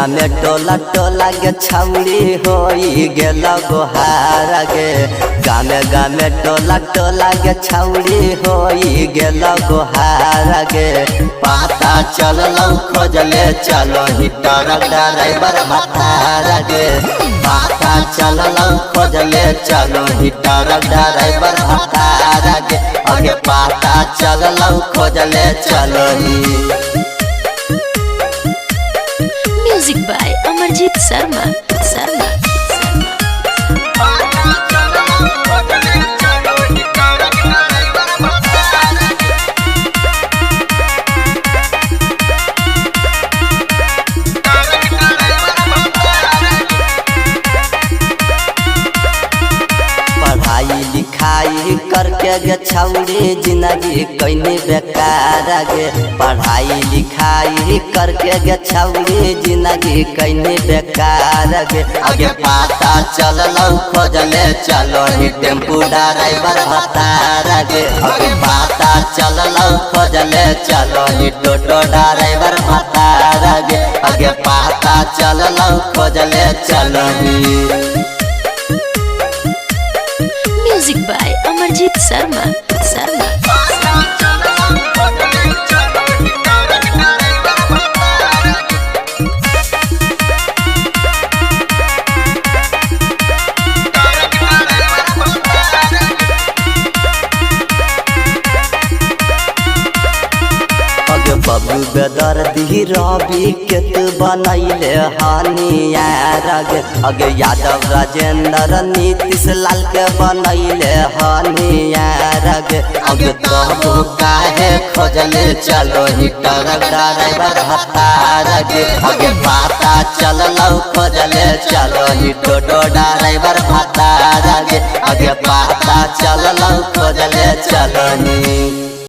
गामे टोला टोला गे छौड़ी होई गेल गोहार गे। गामे टोला टोला गे छौड़ी होई गेल गोहार गे। पता चललौ खोजले चलो ही ट्रक ड्राइवर भतार गे। पता चललौ खोजले चलो ही ट्रक ड्राइवर भतार गे। अगे पता चललौ खोजले चलो ही। Music by Amarjeet Sharma. पढ़ाई लिखाई करके गे छौड़ी जिंदगी कैनी बेकार गे। पढ़ाई लिखाई करके गे छौड़ी जिंदगी कैनी बेकार गे। आगे पता चललौ खोजले चलो ही टेम्पू ड्राइवर भतार गे। आगे पता चललौ खोजले चलो ही टोटो ड्राइवर भतार गे। आगे पता चललौ खोजले चलो ही। Music by Amarjeet Sharma. बबू बेदर दी रवि केत बनैले हनियार गे। अगे यादव राजेंद्र नीतीश लाल के बनैले हनियार गे। अगे तबू काहे खोजले चलो ही ट्रक ड्राइवर भतार गे। अगे पता चललौ खोजले चलो ही टोटो ड्राइवर भतार गे। अगे पता चललौ